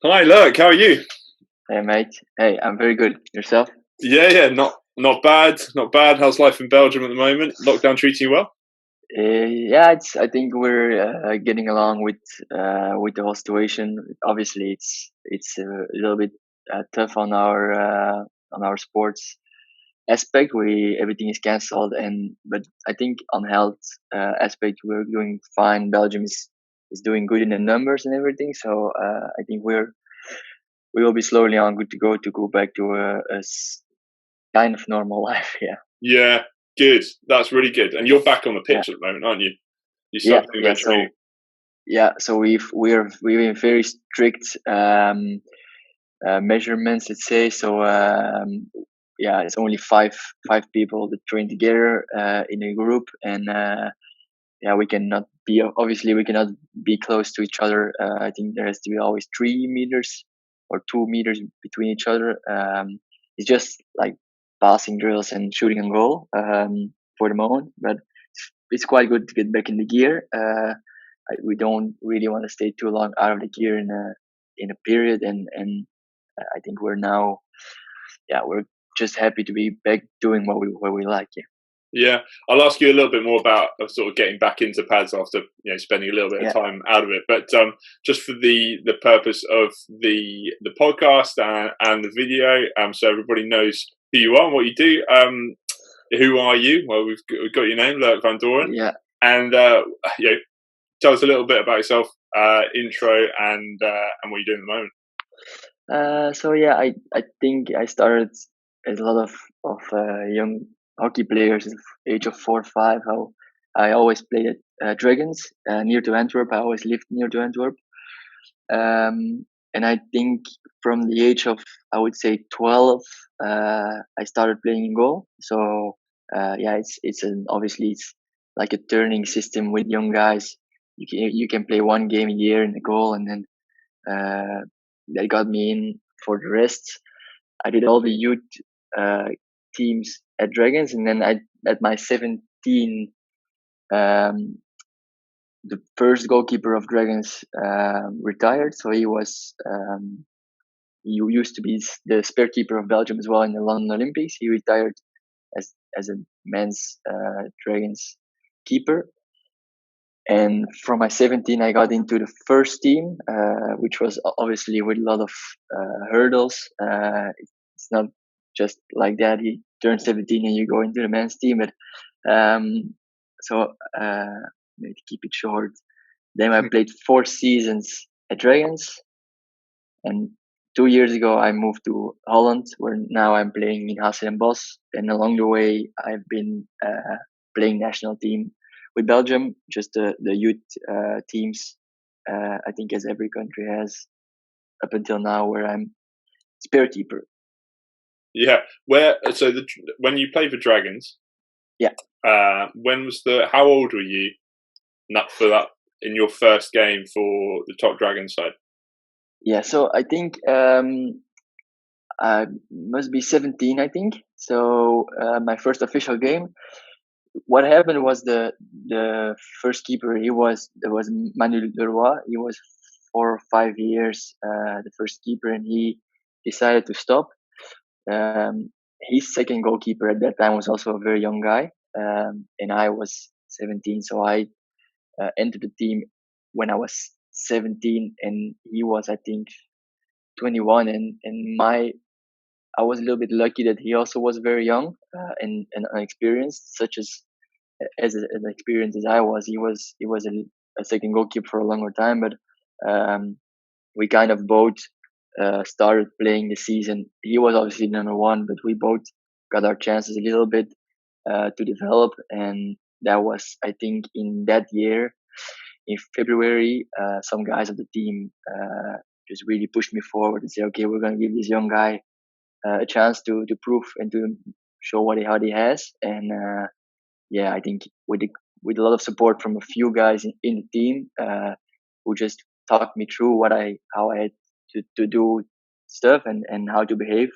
Hi, Lurk. How are you? Hey mate. Hey, I'm very good. Yourself? Yeah, not bad, not bad. How's life in Belgium at the moment? Lockdown treating you well? Yeah, I think we're getting along with the whole situation. Obviously, it's a little bit tough on our sports aspect. We everything is cancelled, and but I think on health aspect we're doing fine. Belgium is doing good in the numbers and everything. So I think we will be slowly on good to go back to kind of normal life. Yeah. Yeah, good. That's really good. And you're back on the Yeah. pitch at the moment, aren't you? You Yeah. started doing a Yeah. bit of training. So we're very strict measurements, let's say. So yeah, it's only five people that train together in a group, and yeah, we cannot be close to each other. I think there has to be always 3 meters or 2 meters between each other. It's just like passing drills and shooting on goal for the moment, but it's quite good to get back in the gear. We don't really want to stay too long out of the gear in a period, and I think we're just happy to be back doing what we like. Yeah. Yeah, I'll ask you a little bit more about sort of getting back into pads after spending a little bit of Yeah. time out of it. But just for the purpose of the podcast and the video, so everybody knows who you are and what you do. Who are you? Well, we've got your name, LOIC VAN DOREN, Yeah. and tell us a little bit about yourself, intro, and what you're doing at the moment. So yeah, I think I started as a lot of young hockey players at the age of 4 or 5. How I always played at Dragons near to Antwerp. I always lived near to Antwerp, and I think from the age of, I would say, 12, I started playing in goal. So yeah, obviously it's like a turning system with young guys. You can play one game a year in the goal, and then that got me in for the rest. I did all the youth uh, teams at Dragons, and then at my 17, um, the first goalkeeper of Dragons retired. So he used to be the spare keeper of Belgium as well in the London Olympics. He retired as a men's Dragons keeper. And from my 17, I got into the first team, which was obviously with a lot of hurdles. It's not just like that. You turn 17 and you go into the men's team. But so maybe to keep it short, then I played 4 seasons at Dragons, and 2 years ago I moved to Holland, where now I'm playing in Hertogenbosch. And along the way, I've been playing national team with Belgium, just the youth teams. I think as every country has up until now, where I'm spare keeper. Yeah, when you played for Dragons, Yeah. when was how old were you? Not for that in your first game for the top Dragon side. Yeah, so I think I must be 17. I think so. My first official game. What happened was the first keeper. There was Manuel Leroy. He was 4 or 5 years the first keeper, and he decided to stop. His second goalkeeper at that time was also a very young guy, and I was 17, so I entered the team when I was 17, and he was, I think, 21, and I was a little bit lucky that he also was very young and unexperienced, such as experienced as I was. He was a second goalkeeper for a longer time, but we kind of both started playing the season. He was obviously number one, but we both got our chances a little bit to develop, and that was, I think, in that year, in February, some guys of the team just really pushed me forward and say, okay, we're going to give this young guy a chance to prove and to show what he has. And yeah, I think with a lot of support from a few guys in the team who just talked me through how I had to do stuff and how to behave.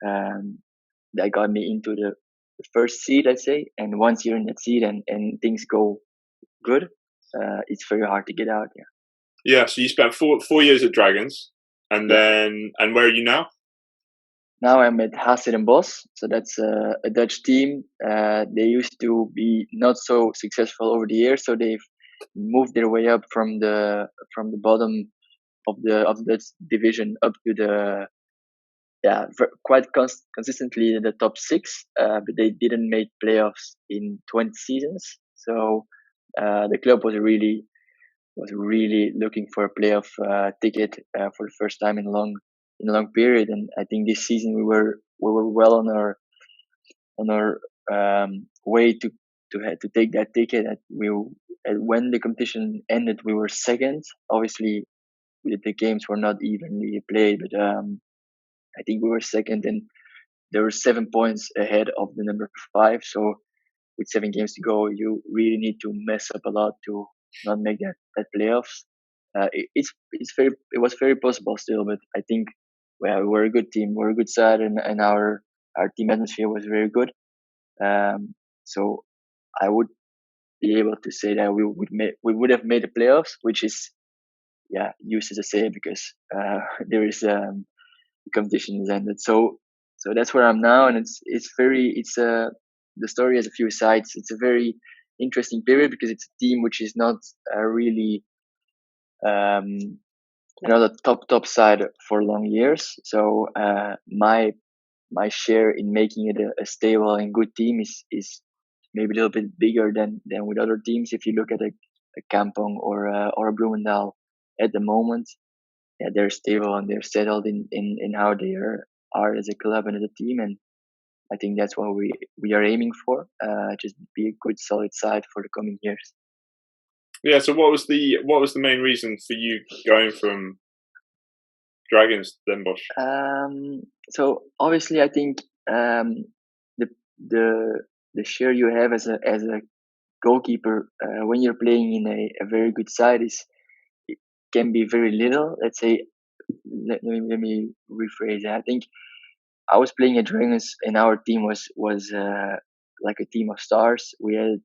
That got me into the first seed, I'd say. And once you're in that seed and things go good, it's very hard to get out. Yeah. Yeah. So you spent four years at Dragons. And then, and where are you now? Now I'm at Hertogenbosch, so that's a Dutch team. They used to be not so successful over the years, so they've moved their way up from the bottom of the Dutch division up to the quite consistently in the top six. But they didn't make playoffs in 20 seasons, so the club was really looking for a playoff ticket for the first time in a long period. And I think this season we were well on our way to take that ticket. When the competition ended, we were second. Obviously, the games were not evenly played, but I think we were second, and there were 7 points ahead of the number 5. So with 7 games to go, you really need to mess up a lot to not make that playoffs. It was very possible still, but I think we're a good team, we're a good side, and our team atmosphere was very good. So I would be able to say that we would have made the playoffs, which is useless to say because there is the competition is ended. So that's where I'm now, and the story has a few sides. It's a very interesting period because it's a team which is not really the top side for long years. So my share in making it a stable and good team is maybe a little bit bigger than with other teams. If you look at a Kampong or a Bloemendaal at the moment, they're stable and they're settled in how they are as a club and as a team, and I think that's what we are aiming for. Just be a good solid side for the coming years. Yeah. So what was the main reason for you going from Dragons to Den Bosch? So obviously, I think the share you have as a goalkeeper when you're playing in a very good side it can be very little. Let's say, let me rephrase that. I think I was playing at Dragons, and our team was like a team of stars. We had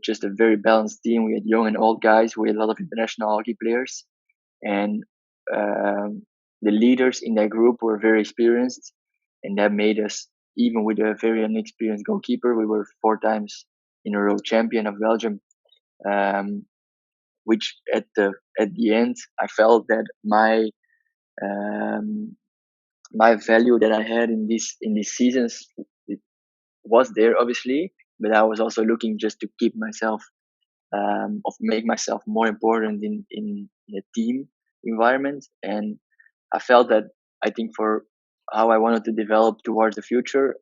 just a very balanced team. We had young and old guys. We had a lot of international hockey players, and the leaders in that group were very experienced, and that made us, even with a very inexperienced goalkeeper, we were 4 times in a row champion of Belgium. Which at the end, I felt that my value that I had in these seasons, it was there obviously, but I was also looking just to keep myself of make myself more important in a team environment. And I felt that, I think, for how I wanted to develop towards the future,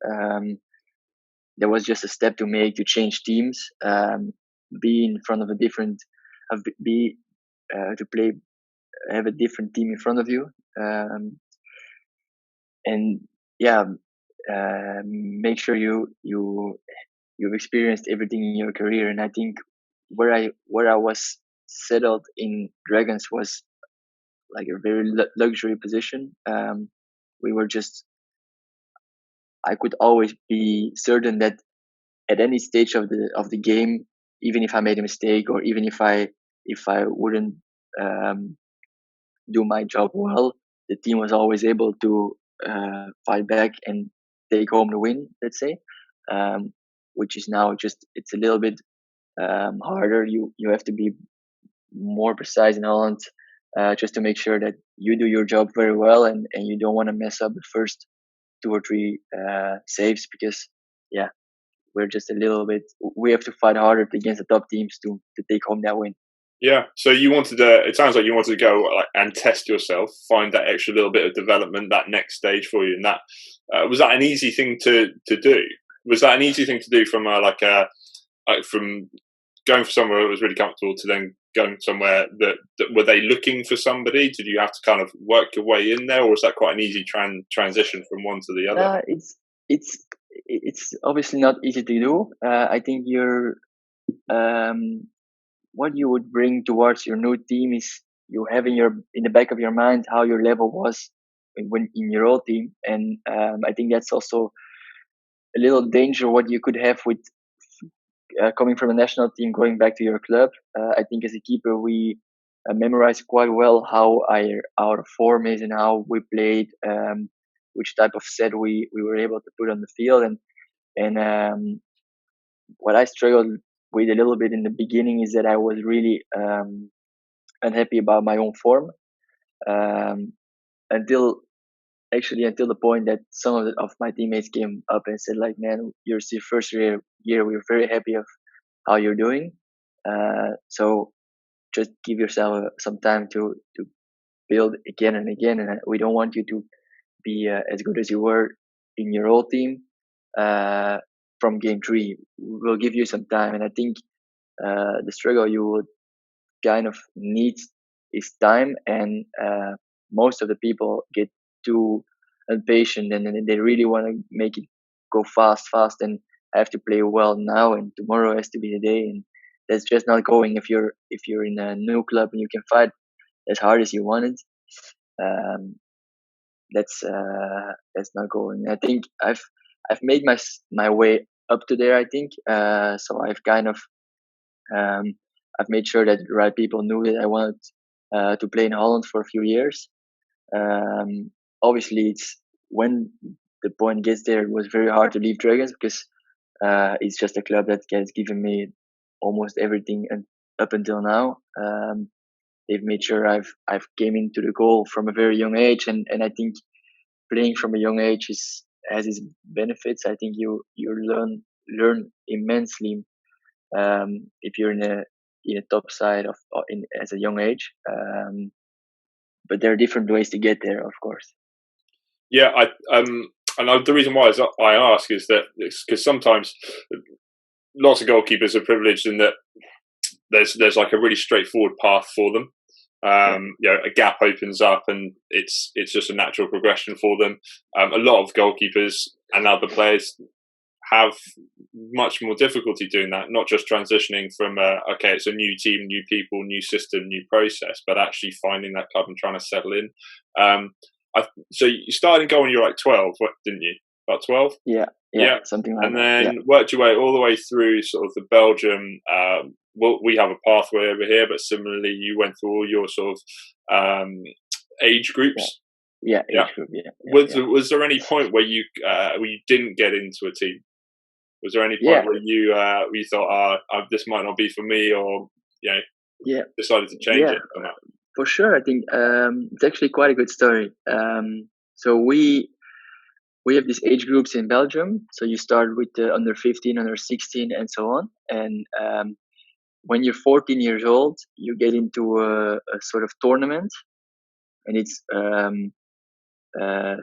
there was just a step to make to change teams, be in front of a different, to play, have a different team in front of you, and make sure you've experienced everything in your career. And I think where I was settled in Dragons was like a very luxury position. We were just, I could always be certain that at any stage of the game, even if I made a mistake or even if I wouldn't do my job well, the team was always able to fight back and take home the win, let's say, which is now just, it's a little bit harder. You have to be more precise in Holland, just to make sure that you do your job very well, and you don't want to mess up the first 2 or 3 saves, because we're just a little bit, we have to fight harder against the top teams to take home that win. Yeah, so you wanted to, it sounds like you wanted to go and test yourself, find that extra little bit of development, that next stage for you. And that was that an easy thing to do? Was that an easy thing to do from from going for somewhere that was really comfortable to then going somewhere that were they looking for somebody? Did you have to kind of work your way in there, or was that quite an easy transition from one to the other? It's obviously not easy to do. I think you're what you would bring towards your new team is you have in the back of your mind how your level was when in your old team, and I think that's also a little danger what you could have with coming from a national team going back to your club. I think as a keeper we memorized quite well how our form is and how we played, which type of set we were able to put on the field, and what I struggled with a little bit in the beginning is that I was really unhappy about my own form, um, until until the point that some of my teammates came up and said, like, man, you're still first year, we're very happy of how you're doing, so just give yourself some time to build again and again, and we don't want you to be as good as you were in your old team from game 3. We'll give you some time. And I think the struggle you would kind of need is time, and most of the people get too impatient, and they really want to make it go fast, and have to play well now, and tomorrow has to be the day, and that's just not going. If you're in a new club and you can fight as hard as you wanted, that's not going. I think I've made my way up to there. I think so. I've kind of I've made sure that the right people knew that I wanted to play in Holland for a few years. Obviously, it's when the point gets there, it was very hard to leave Dragons, because it's just a club that has given me almost everything up until now. They've made sure I've came into the goal from a very young age, and I think playing from a young age has its benefits. I think you learn immensely if you're in a top side as a young age. But there are different ways to get there, of course. Yeah, the reason why I ask is that because sometimes lots of goalkeepers are privileged in that there's like a really straightforward path for them. A gap opens up and it's just a natural progression for them. A lot of goalkeepers and other players have much more difficulty doing that, not just transitioning from it's a new team, new people, new system, new process, but actually finding that club and trying to settle in. So you started going, you're like 12, didn't you? About 12? Yeah, something like that. And then worked your way all the way through sort of the Belgium. We have a pathway over here, but similarly, you went through all your sort of age groups. Yeah. Age group. Was there any point where you didn't get into a team? Was there any point where you thought, this might not be for me, or decided to change it? Or not? For sure, I think it's actually quite a good story. So we have these age groups in Belgium. So you start with the under 15, under 16, and so on. And when you're 14 years old, you get into a sort of tournament, and it's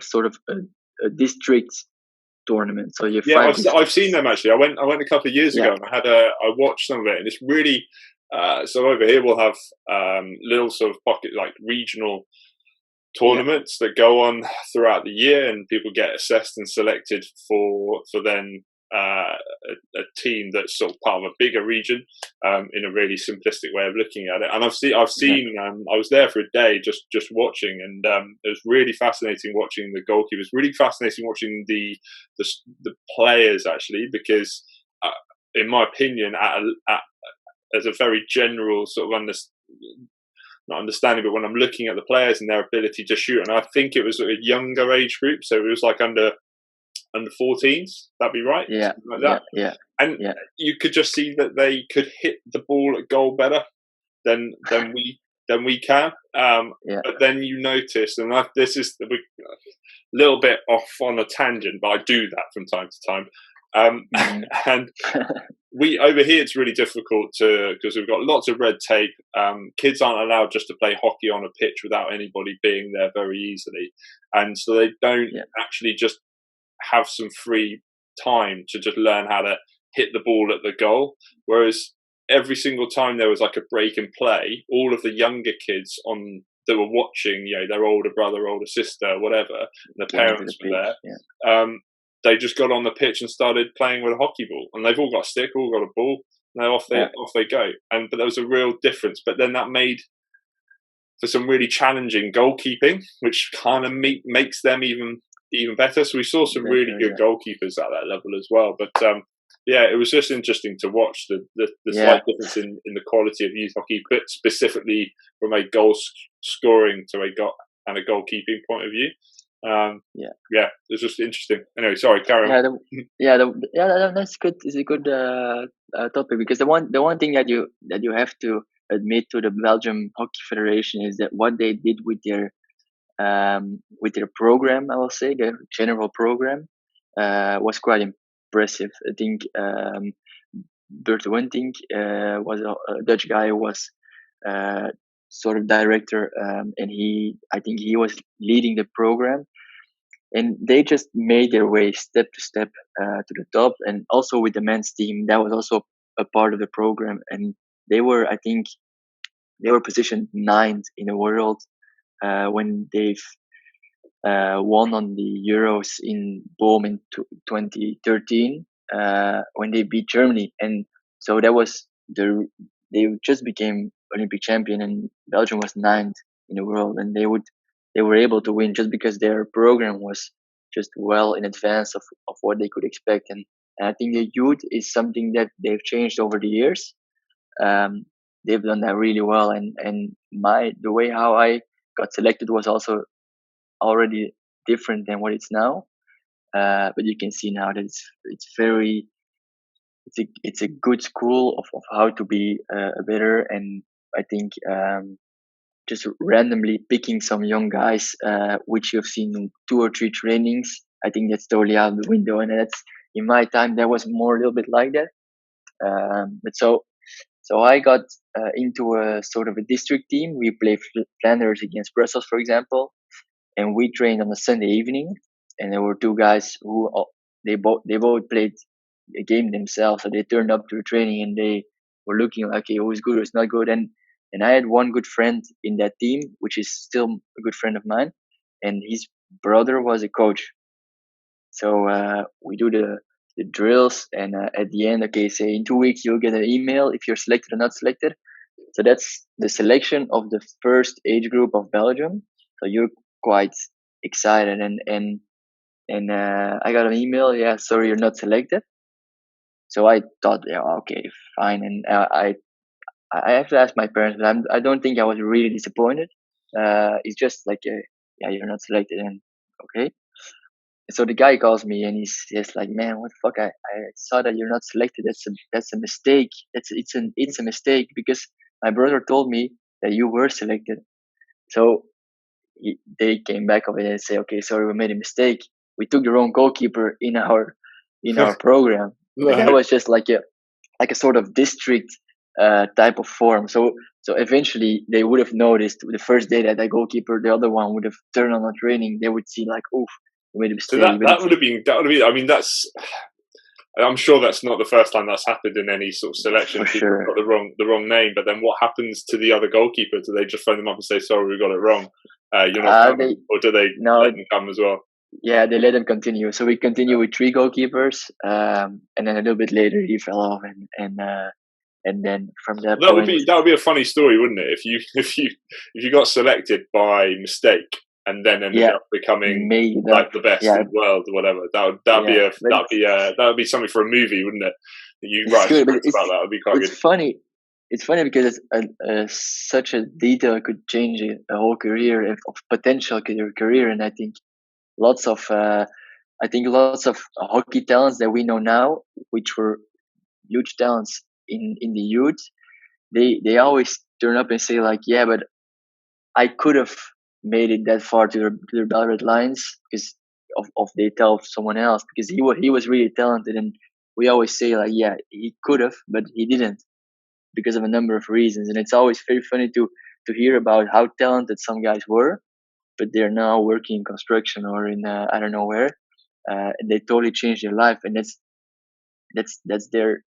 sort of a district tournament. So you I've seen them actually. I went a couple of years ago, and I watched some of it, and it's really. So over here we'll have little sort of pocket, like regional tournaments that go on throughout the year, and people get assessed and selected for then a team that's sort of part of a bigger region, in a really simplistic way of looking at it. And I've seen I was there for a day just watching, and it was really fascinating watching the goalkeepers, really fascinating watching the players actually, because in my opinion, as a very general sort of not understanding, but when I'm looking at the players and their ability to shoot, and I think it was a younger age group, so it was like under 14s. That'd be right. Yeah, like that. And you could just see that they could hit the ball at goal better than we can. But then you notice, and this is a little bit off on a tangent, but I do that from time to time. And we over here, it's really difficult because we've got lots of red tape. Kids aren't allowed just to play hockey on a pitch without anybody being there very easily, and so they don't actually just have some free time to just learn how to hit the ball at the goal. Whereas every single time there was like a break in play, all of the younger kids that were watching, their older brother, older sister, whatever, and the parents were there. They just got on the pitch and started playing with a hockey ball, and they've all got a stick, all got a ball. Now off they go. But there was a real difference. But then that made for some really challenging goalkeeping, which kind of makes them even better. So we saw some really good goalkeepers at that level as well. But yeah, it was just interesting to watch the slight difference in the quality of youth hockey, but specifically from a scoring to a goalkeeping point of view. Yeah, it was just interesting. Anyway, sorry, carry on. That's good. It's a good topic, because the one thing that you have to admit to the Belgium Hockey Federation is that what they did with their program, I will say, their general program, was quite impressive. I think Bert Wentink was a Dutch guy who was sort of director, and I think he was leading the program, and they just made their way step to step to the top. And also with the men's team, that was also a part of the program, and I think they were positioned 9th in the world when they've won on the Euros in Boom in 2013 when they beat Germany. And so that was they just became Olympic champion, and Belgium was 9th in the world, and they were able to win just because their program was just well in advance of what they could expect. And I think the youth is something that they've changed over the years. They've done that really well, and the way how I got selected was also already different than what it's now. But you can see now that it's a good school of how to be better. And I think just randomly picking some young guys, which you've seen in 2 or 3 trainings, I think that's totally out of the window. And that's, in my time, that was more a little bit like that. But so I got into a sort of a district team. We play Flanders against Brussels, for example, and we trained on a Sunday evening. And there were 2 guys who they both played a game themselves, so they turned up to the training and they were looking like, okay, who's good, who's not good. And I had one good friend in that team, which is still a good friend of mine, and his brother was a coach. So we do the drills, and at the end, okay, say in 2 weeks you'll get an email if you're selected or not selected. So that's the selection of the first age group of Belgium. So you're quite excited, and I got an email. Yeah, sorry, you're not selected. So I thought, yeah, okay, fine. And I have to ask my parents, but I don't think I was really disappointed. It's just like, yeah, you're not selected, and okay. So the guy calls me and he's just like, man, what the fuck? I saw that you're not selected. That's a mistake. It's a mistake, because my brother told me that you were selected. So they came back of it and say, okay, sorry, we made a mistake. We took the wrong goalkeeper in our program. Right. That was just like a sort of district type of form. So eventually they would have noticed the first day that goalkeeper, the other one would have turned on a training. They would see like, oof, we made a mistake. So that would have been. I mean, I'm sure that's not the first time that's happened in any sort of selection. For sure. Got the wrong name, but then what happens to the other goalkeeper? Do they just phone them up and say, sorry, we got it wrong? You're not coming, or do they let them come as well? Yeah, they let him continue. So we continue with 3 goalkeepers, and then a little bit later he fell off, and then from that point, that would be a funny story, wouldn't it? If you got selected by mistake and then ended up becoming like the best in the world or whatever, that would be something for a movie, wouldn't it? You write about that would be quite good. It's funny because such a detail could change a whole career of potential career, and I think lots of hockey talents that we know now, which were huge talents in the youth, they always turn up and say like, yeah, but I could have made it that far to the Belgrade lines because of they tell someone else, because he was really talented, and we always say like, yeah, he could have, but he didn't because of a number of reasons. And it's always very funny to hear about how talented some guys were, but they're now working in construction or in I don't know where, and they totally changed their life, and that's their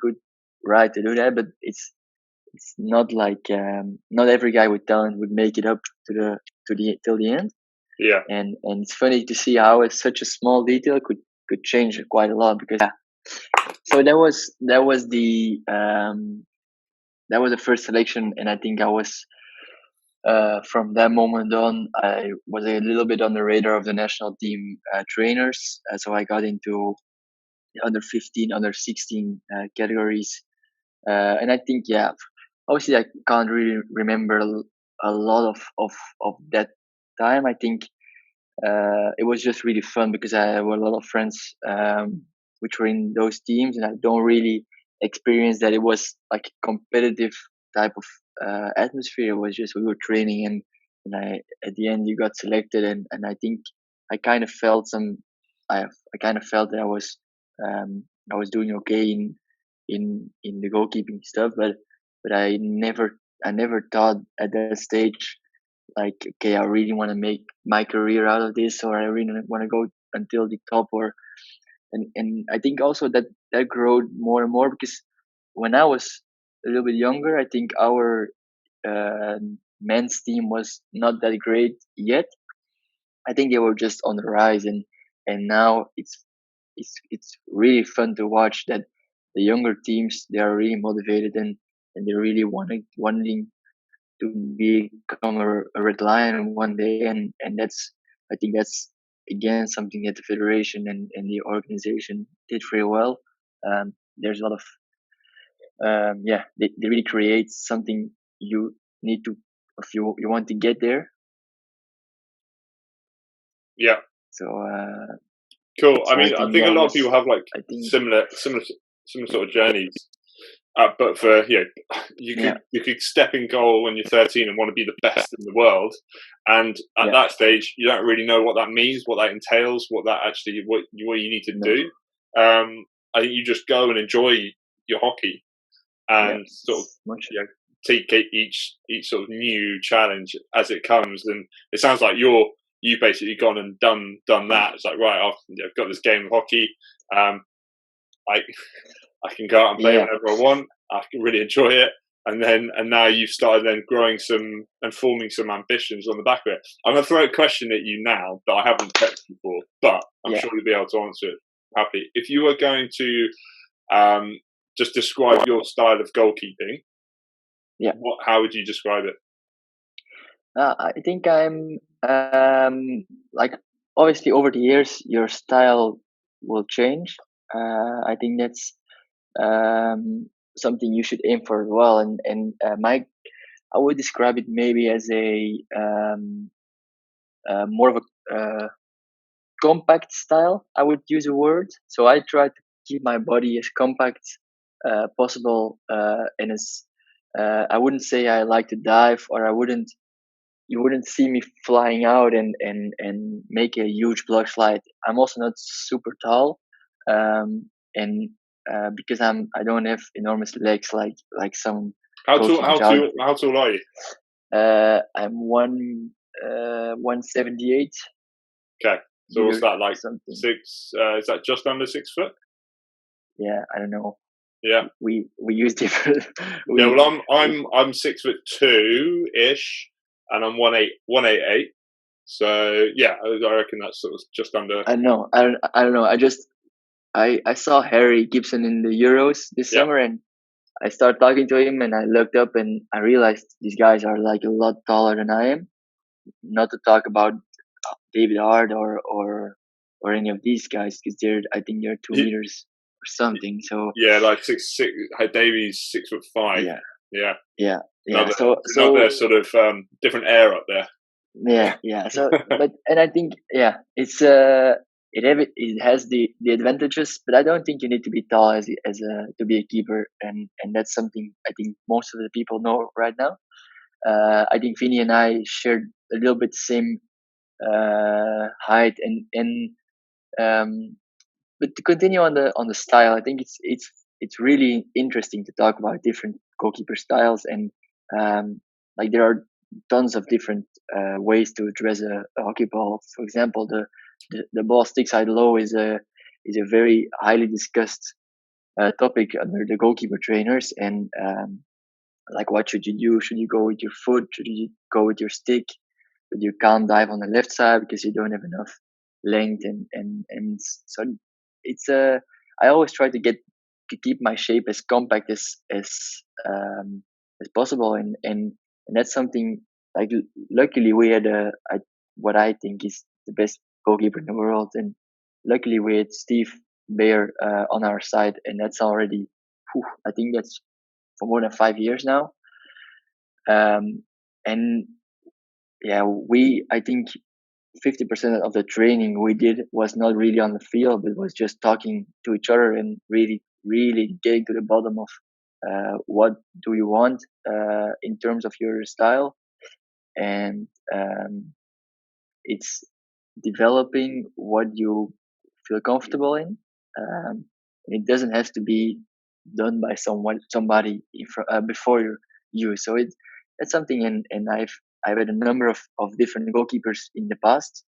good right to do that. But it's not like not every guy with talent would make it up till the end. Yeah, and it's funny to see how such a small detail could change quite a lot, because so that was the first selection, and I think I was. From that moment on, I was a little bit on the radar of the national team trainers. So I got into under 15, under 16 categories. And I think, yeah, obviously I can't really remember a lot of that time. I think it was just really fun because I had a lot of friends which were in those teams, and I don't really experience that it was like a competitive type of atmosphere. It was just we were training, and I at the end you got selected, and I think I kind of felt I kind of felt that I was doing okay in the goalkeeping stuff, but I never thought at that stage like, okay, I really want to make my career out of this, or I really want to go until the top, or and I think also that growed more and more because when I was a little bit younger, I think our uh, men's team was not that great yet. I think they were just on the rise, and now it's really fun to watch that the younger teams, they are really motivated, and they really wanting to become a red lion one day, and that's I think that's again something that the federation and the organization did very well. There's a lot of yeah, they really create something you need to if you want to get there. Yeah. So Cool. I so I mean, I think think a that lot of people was have like I think similar sort of journeys. But for yeah you could step in goal when you're 13 and want to be the best in the world, and at yeah that stage you don't really know what that means, what that entails, what you need to no do. I think you just go and enjoy your hockey yeah and sort of it's much take each sort of new challenge as it comes. And it sounds like you've basically gone and done that. It's like, right, I've got this game of hockey. Um, I I can go out and play yeah whenever I want. I can really enjoy it. And now you've started then growing some and forming some ambitions on the back of it. I'm going to throw a question at you now that I haven't texted before, but I'm yeah sure you'll be able to answer it happy. If you were going to just describe your style of goalkeeping, yeah. how would you describe it? I think I'm like obviously over the years your style will change. I think that's something you should aim for as well. And my I would describe it maybe as a more of a compact style. I would use a word. So I try to keep my body as compact possible, and as I wouldn't say I like to dive, or I wouldn't you wouldn't see me flying out and make a huge block slide. I'm also not super tall, and because I don't have enormous legs like some goalkeepers out. How tall are you? I'm 178 Okay, so what's meters that like? something. Six? Is that just under 6 foot? Yeah, I don't know. Yeah. We use different. Yeah. we Well, I'm 6'2" ish, and I'm 188. So yeah, I reckon that's sort of just under. I don't know. I don't know. I saw Harry Gibson in the Euros this Yeah. summer, and I started talking to him, and I looked up and I realized these guys are like a lot taller than I am. Not to talk about David Hart or any of these guys, because I think they're 2 meters or something. So Yeah, like 6'6". Davies 6'5". yeah, Yeah, yeah, yeah. another sort of different air up there. Yeah. So, but and I think it's it has the advantages, but I don't think you need to be tall as a to be a keeper, and that's something I think most of the people know right now. I think Vinny and I shared a little bit same height, and um, but to continue on the style, I think it's really interesting to talk about different goalkeeper styles, and like there are tons of different ways to address a hockey ball. For example, the ball stick side low is a very highly discussed topic under the goalkeeper trainers, and like what should you do? Should you go with your foot? Should you go with your stick? But you can't dive on the left side because you don't have enough length, and so it's I always try to keep my shape as compact as possible, and that's something like luckily we had what I think is the best goalkeeper in the world, and luckily we had Steve bear on our side, and that's already, I think that's for more than 5 years now. And yeah, I think 50% of the training we did was not really on the field. It was just talking to each other and really getting to the bottom of what do you want in terms of your style. And it's developing what you feel comfortable in. It doesn't have to be done by somebody before you. So that's something, and I've had a number of different goalkeepers in the past,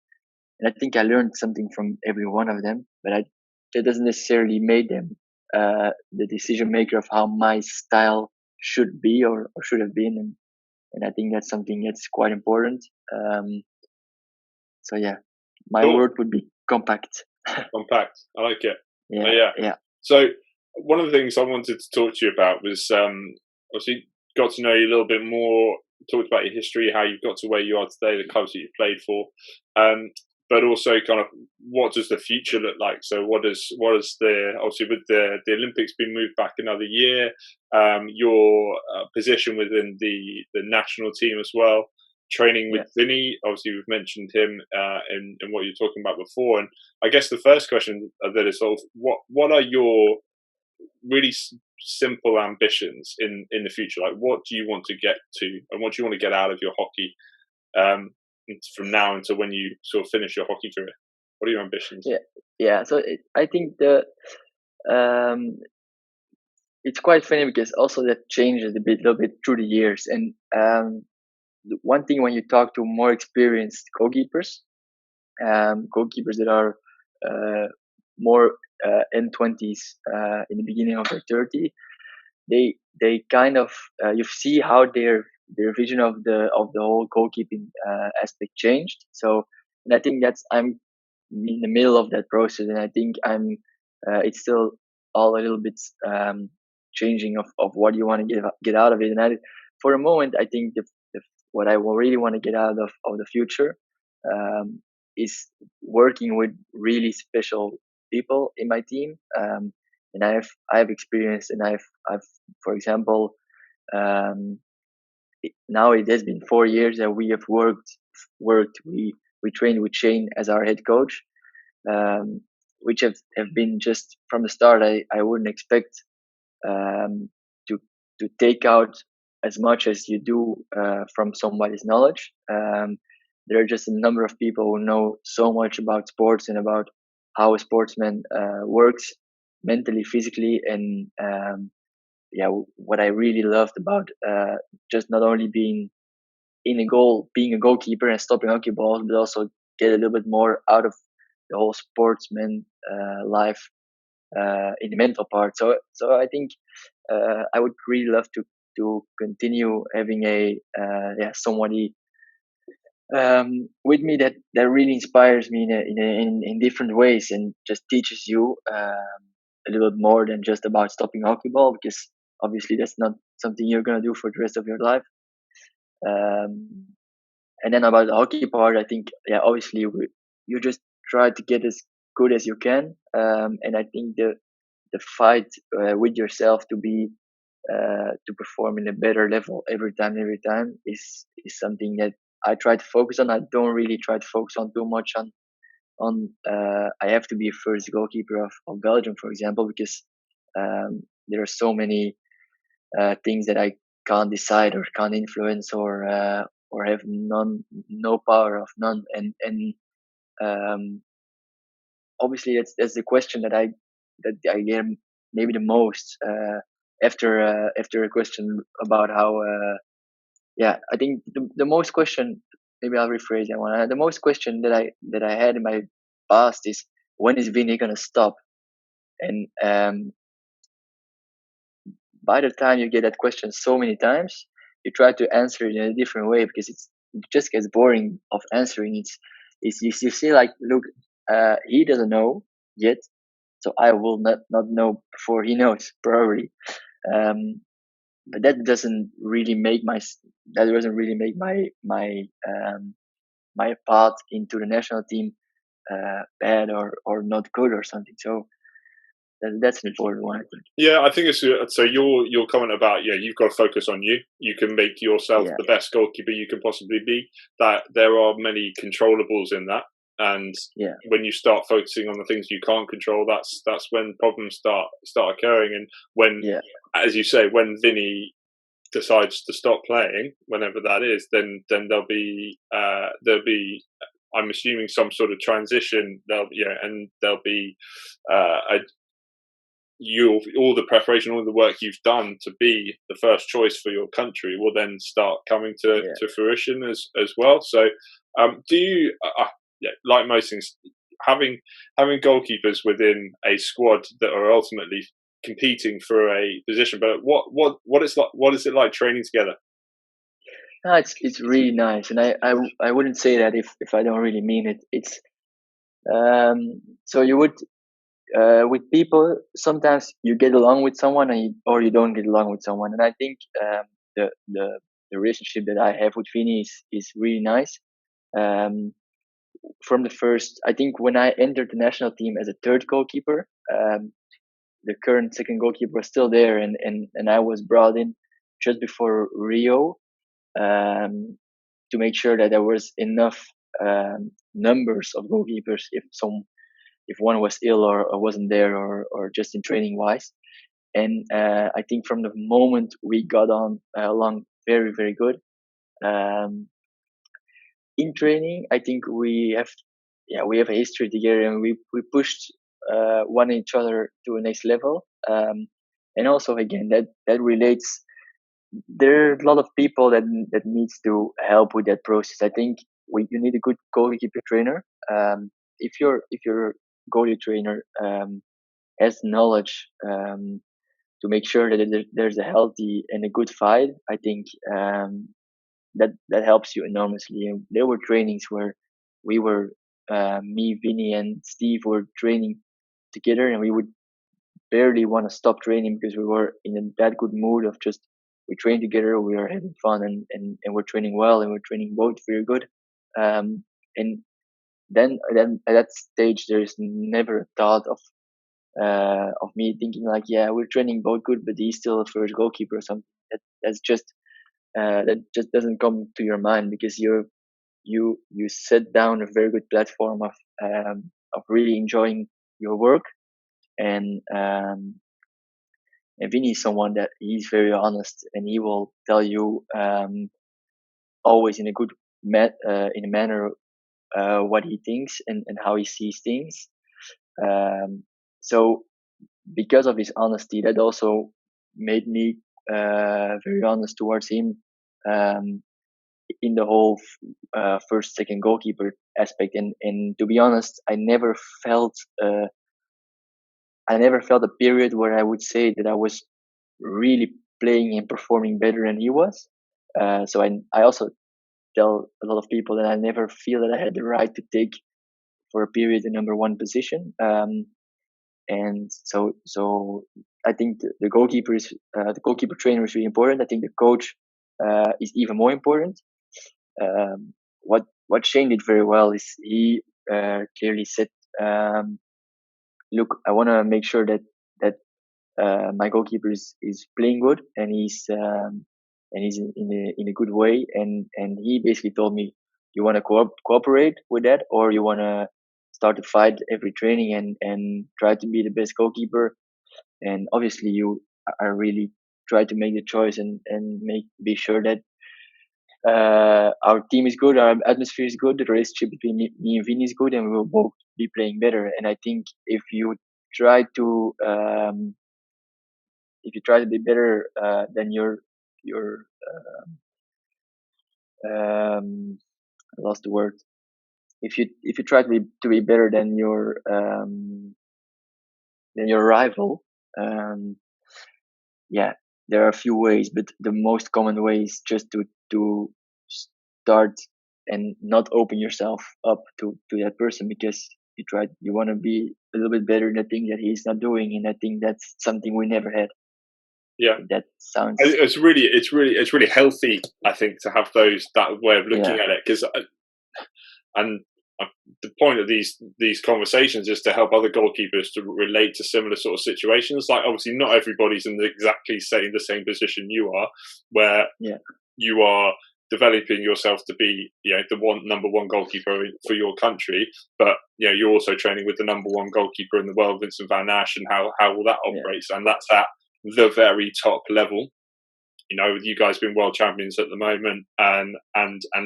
and I think I learned something from every one of them. But that doesn't necessarily make them the decision maker of how my style should be or should have been, and I think that's something that's quite important. So yeah, my Cool. word would be compact. Compact. I like it. Yeah. So one of the things I wanted to talk to you about was obviously got to know you a little bit more, talked about your history, how you've got to where you are today, the clubs that you played for, but also kind of what does the future look like? So what is the, obviously with the Olympics being moved back another year, your position within the national team as well, training with Vinny, obviously we've mentioned him in what you're talking about before, and I guess the first question that is sort of what are your really simple ambitions in the future? Like, what do you want to get to, and what do you want to get out of your hockey from now until when you sort of finish your hockey career? What are your ambitions? So I think it's quite funny because also that changes a little bit through the years. And one thing when you talk to more experienced goalkeepers that are more N20s in the beginning of their 30, they kind of you see how their vision of the whole goalkeeping aspect changed. So, and I think I'm in the middle of that process, and I think it's still all a little bit changing of what you want to get out of it. And for the moment, I think what I really want to get out of the future is working with really special people in my team. And I've experienced, and I've for example, now it has been 4 years that we have worked. We trained with Shane as our head coach, which have been just from the start. I wouldn't expect to take out as much as you do from somebody's knowledge. There are just a number of people who know so much about sports and about how a sportsman works mentally, physically, and what I really loved about just not only being in a goal, being a goalkeeper and stopping hockey balls, but also get a little bit more out of the whole sportsman life in the mental part. So I think I would really love to continue having somebody with me that really inspires me in different ways and just teaches you a little bit more than just about stopping hockey ball, because obviously that's not something you're gonna do for the rest of your life. And then about the hockey part, I think obviously you just try to get as good as you can, and I think the fight with yourself to be to perform in a better level every time is something that I try to focus on. I don't really try to focus on too much on I have to be a first goalkeeper of Belgium, for example, because there are so many things that I can't decide or can't influence or have no power of none. And obviously that's the question that I get maybe the most after a question about how I think the most question, maybe I'll rephrase that one. The most question that I had in my past is, when is Vinny gonna stop? And by the time you get that question so many times, you try to answer it in a different way because it just gets boring of answering. It's you see like, look, he doesn't know yet, so I will not know before he knows, probably. But that doesn't really make my my path into the national team bad or not good or something. So That's an important one, I think. Yeah, I think it's so. Your comment about you've got to focus on you. You can make yourself Yeah, the best goalkeeper you can possibly be. That there are many controllables in that, and yeah, when you start focusing on the things you can't control, that's when problems start occurring. And when, yeah, as you say, when Vinny decides to stop playing, whenever that is, then there'll be I'm assuming some sort of transition. And there'll be all the preparation, all the work you've done to be the first choice for your country will then start coming to yeah. fruition as well. So, do you, like most things, having goalkeepers within a squad that are ultimately competing for a position? But what is it like training together? No, it's really nice, and I wouldn't say that if I don't really mean it. It's so you would with people sometimes you get along with someone or you don't get along with someone, and I think the the the relationship that I have with Vini is really nice. Um, from the first, I think when I entered the national team as a third goalkeeper, the current second goalkeeper was still there, and I was brought in just before Rio, to make sure that there was enough numbers of goalkeepers if one was ill or wasn't there or just in training wise. And I think from the moment we got on along very very good. Um, in training, I think we have a history together, and we pushed one each other to a next level. And also again that relates. There are a lot of people that needs to help with that process. I think you need a good goalkeeper trainer. If your goalie trainer has knowledge to make sure that there's a healthy and a good fight, I think that helps you enormously. And there were trainings where we were me, Vinny, and Steve were training together, and we would barely want to stop training because we were in that good mood of just we train together, we are having fun, and we're training well, and we're training both very good. And then at that stage, there is never a thought of me thinking like, yeah, we're training both good, but he's still a first goalkeeper or something. That just doesn't come to your mind because you set down a very good platform of really enjoying your work. And Vinny is someone that he's very honest, and he will tell you always in a good in a manner what he thinks and how he sees things. So because of his honesty, that also made me very honest towards him um, in the whole first second goalkeeper aspect. And to be honest, I never felt a period where I would say that I was really playing and performing better than he was. So I also tell a lot of people that I never feel that I had the right to take for a period the number one position. And so I think the goalkeeper trainer is really important. I think the coach is even more important. What Shane did very well is he clearly said, "Look, I want to make sure that my goalkeeper is playing good and he's in a good way." And he basically told me, "You want to cooperate with that, or you want to start to fight every training and try to be the best goalkeeper?" And obviously, I really try to make the choice and be sure that our team is good, our atmosphere is good, the relationship between me and Vini is good, and we will both be playing better. And I think try to if you try to be better than your I lost the word. If you try to be better than your rival, um, yeah, there are a few ways, but the most common way is just to start and not open yourself up to that person because you want to be a little bit better in the thing that he's not doing, and I think that's something we never had. Yeah, That sounds it's really healthy, I think, to have that way of looking yeah at it, because and the point of these conversations is to help other goalkeepers to relate to similar sort of situations. Like, obviously, not everybody's in exactly the same position you are, where you are developing yourself to be, the number one goalkeeper for your country, but you're also training with the number one goalkeeper in the world, Vincent van Asch, and how all that operates, and that's at the very top level. With you guys being world champions at the moment, and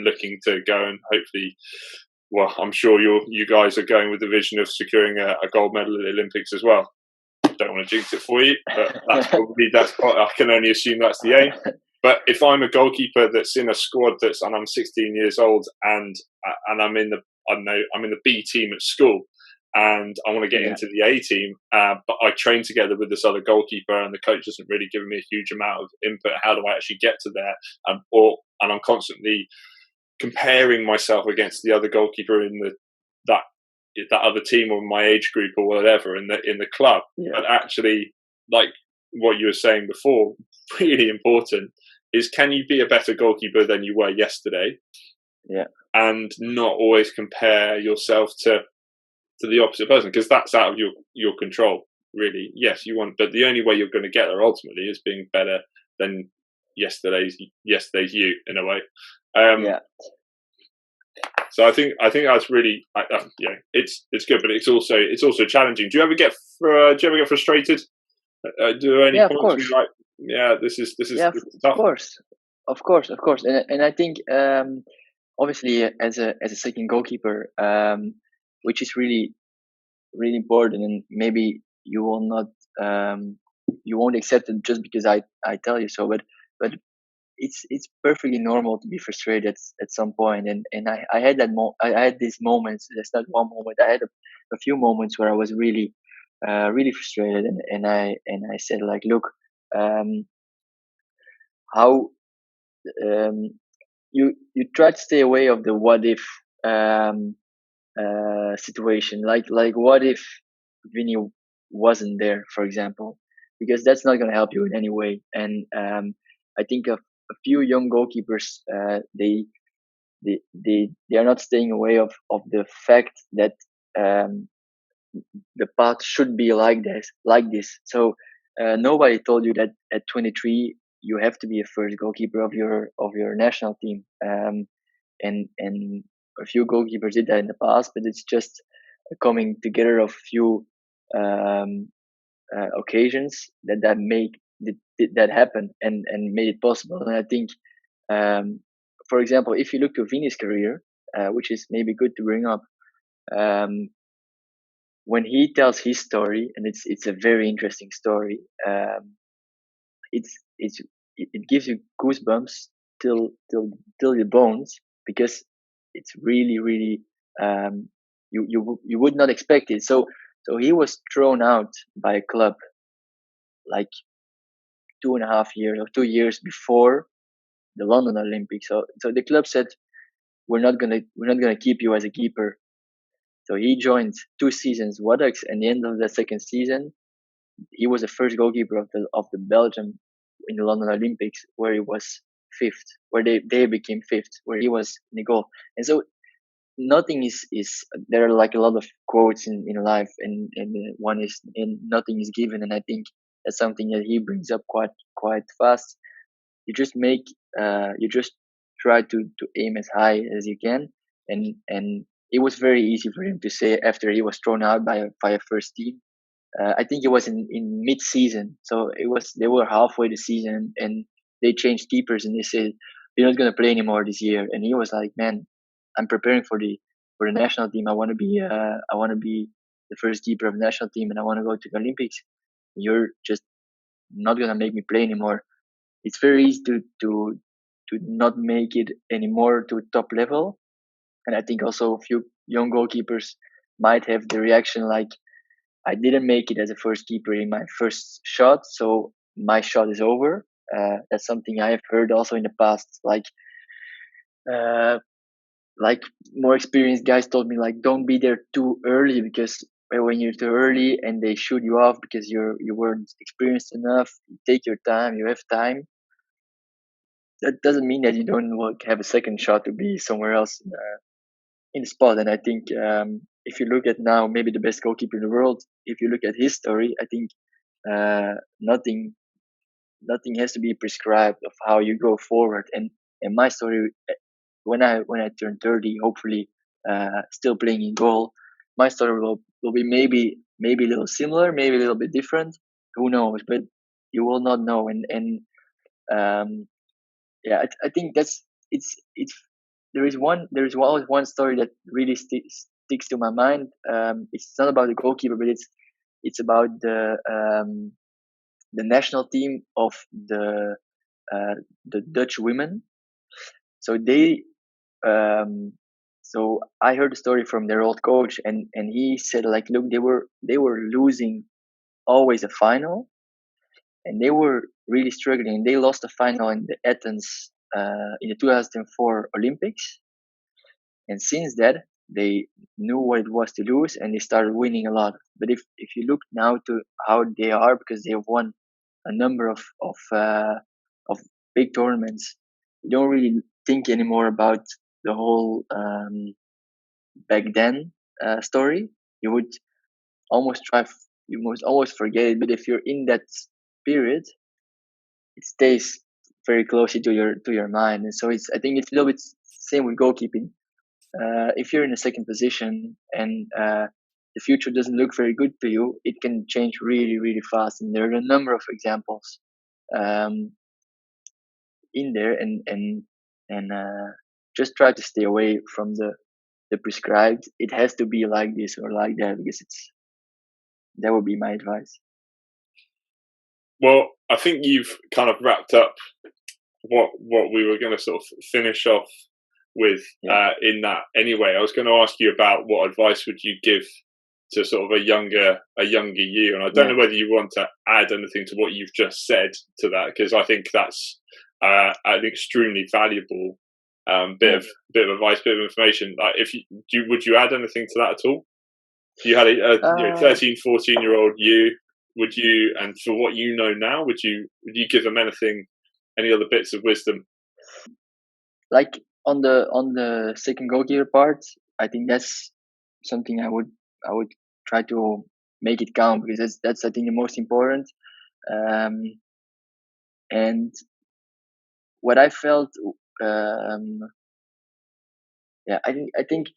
looking to go and hopefully, well, I'm sure you guys are going with the vision of securing a gold medal at the Olympics as well. Don't want to jinx it for you, but I can only assume that's the aim. But if I'm a goalkeeper that's in a squad and I'm 16 years old and I'm in the B team at school, and I want to get into the A team, but I train together with this other goalkeeper, and the coach isn't really giving me a huge amount of input. How do I actually get to there? And I'm constantly comparing myself against the other goalkeeper in that other team or my age group or whatever in the club. But actually, like what you were saying before, really important is, can you be a better goalkeeper than you were yesterday? And not always compare yourself to the opposite person, because that's out of your control, really. Yes, you want, but the only way you're going to get there ultimately is being better than yesterday's you, in a way. So I think that's really, it's good, but it's also challenging. Do you ever get frustrated? Do any points you like? This is tough. Of course, and I think obviously as a second goalkeeper, which is really really important, and maybe you will not you won't accept it just because I tell you so, but it's perfectly normal to be frustrated at some point, and I had I had these moments. That's not one moment. I had a few moments where I was really really frustrated, and I said, like, look, how you try to stay away of the what if situation, like what if Vinny wasn't there, for example, because that's not going to help you in any way. And I think of a few young goalkeepers, they are not staying away of the fact that the path should be like this. So nobody told you that at 23 you have to be a first goalkeeper of your national team. And a few goalkeepers did that in the past, but it's just coming together of few occasions that make that happen and made it possible. And I think, for example, if you look to Vini's career, which is maybe good to bring up, when he tells his story, and it's a very interesting story, it gives you goosebumps till your bones, because it's really really you would not expect it. So he was thrown out by a club like 2.5 years or 2 years before the London Olympics. So the club said, we're not gonna keep you as a keeper. So he joined 2 seasons Waddocks, and the end of the second season, he was the first goalkeeper of the Belgium in the London Olympics, where he was fifth, where they became fifth, where he was in the goal. And so nothing is there are like a lot of quotes in life, and one is, and nothing is given. And I think that's something that he brings up quite fast. You just you just try to aim as high as you can, and it was very easy for him to say after he was thrown out by a first team. I think it was in mid-season, so they were halfway the season, and they changed keepers, and they said, you're not gonna play anymore this year. And he was like, man, I'm preparing for the national team. I want to be the first keeper of the national team, and I want to go to the Olympics. You're just not gonna make me play anymore. It's very easy to not make it anymore to top level, and I think also a few young goalkeepers might have the reaction like, I didn't make it as a first keeper in my first shot, so my shot is over. That's something I have heard also in the past. Like more experienced guys told me, like, don't be there too early, because when you're too early and they shoot you off because you weren't experienced enough, take your time. You have time. That doesn't mean that you don't have a second shot to be somewhere else in the spot. And I think if you look at now, maybe the best goalkeeper in the world, if you look at his story, I think nothing has to be prescribed of how you go forward. And my story, when I turn 30, hopefully still playing in goal, my story will be maybe a little similar, maybe a little bit different. Who knows? But you will not know. And yeah, I think that's it's there is always one story that really sticks to my mind. It's not about the goalkeeper, but it's about the national team of the Dutch women. So they so I heard the story from their old coach, and he said, like, look, they were losing always a final, and they were really struggling. They lost the final in the Athens in the 2004 Olympics, and since that they knew what it was to lose, and they started winning a lot. But if you look now to how they are, because they have won a number of big tournaments, you don't really think anymore about the whole back then story. You would almost you must always forget it. But if you're in that period, it stays very closely to your mind. And so I think it's a little bit same with goalkeeping. If you're in a second position and the future doesn't look very good to you, it can change really, really fast. And there are a number of examples in there, and just try to stay away from the prescribed. It has to be like this or like that, because that would be my advice. Well, I think you've kind of wrapped up what we were going to sort of finish off with in that. Anyway, I was going to ask you about what advice would you give to sort of a younger you, and I don't know whether you want to add anything to what you've just said to that, because I think that's an extremely valuable bit of advice, bit of information. Like, would you add anything to that at all? If you had a 13, 14-year-old you, would you, and for what you know now, would you give them any other bits of wisdom? Like on the second goalkeeper part, I think that's something I would try to make it count, because that's I think the most important. And what I felt, I think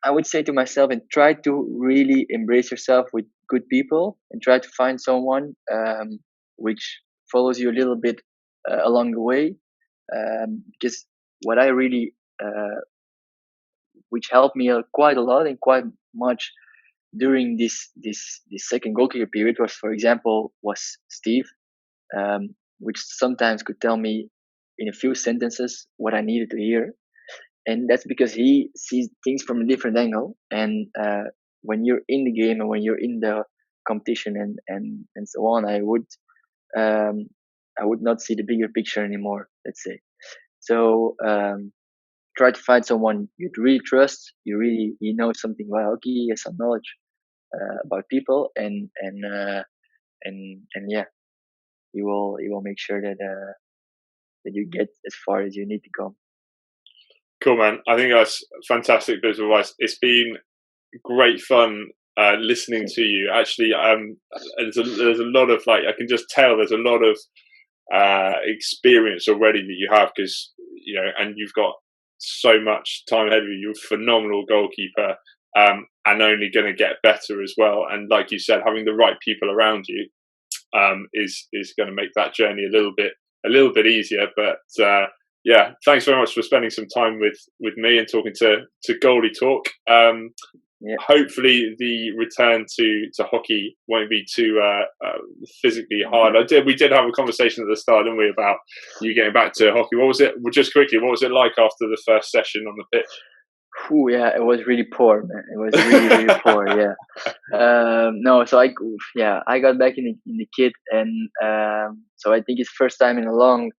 I would say to myself, and try to really embrace yourself with good people, and try to find someone which follows you a little bit along the way. Because what I really, which helped me quite a lot and quite much during this second goalkeeper period was, for example, Steve, which sometimes could tell me in a few sentences what I needed to hear. And that's because he sees things from a different angle. And when you're in the game and when you're in the competition and so on, I would not see the bigger picture anymore, let's say. So try to find someone you really trust. You know something about hockey, you have some knowledge about people, and yeah, you will make sure that you get as far as you need to go. Cool, man. I think that's fantastic bit of advice. It's been great fun listening to you. Actually, there's a lot of, like, I can just tell there's a lot of experience already that you have, because and you've got so much time ahead of you. You're a phenomenal goalkeeper, and only going to get better as well. And like you said, having the right people around you is going to make that journey a little bit easier. But yeah, thanks very much for spending some time with me and talking to Goalie Talk. Hopefully the return to hockey won't be too physically hard. We did have a conversation at the start, didn't we, about you getting back to hockey. What was it? Just quickly, what was it like after the first session on the pitch? Yeah, it was really poor, man. It was really, really poor. Yeah. No, so I got back in the kit, and so I think it's first time in a long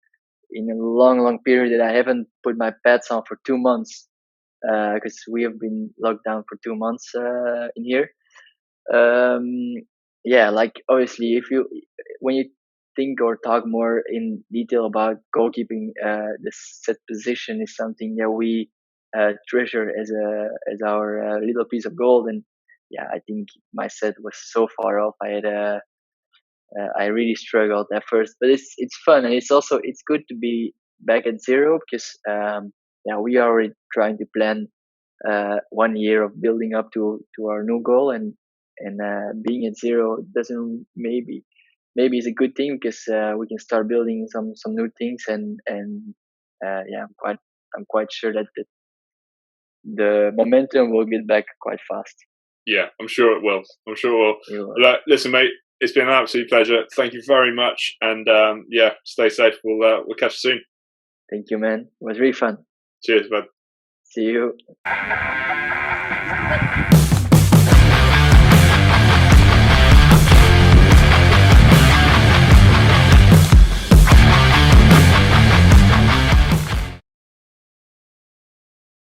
period that I haven't put my pads on for 2 months, because we have been locked down for 2 months in here. Yeah, like, obviously, when you think or talk more in detail about goalkeeping, the set position is something that we treasure as our little piece of gold. And yeah, I think my set was so far off. I really struggled at first, but it's fun, and it's good to be back at zero, because yeah, we are already trying to plan 1 year of building up to our new goal, and being at zero doesn't maybe is a good thing, because we can start building some new things, and yeah, I'm quite sure that the momentum will get back quite fast. Yeah, I'm sure it will. I'm sure it will. Listen, mate, it's been an absolute pleasure. Thank you very much, and yeah, stay safe. We'll catch you soon. Thank you, man. It was really fun. Cheers, bud. See you.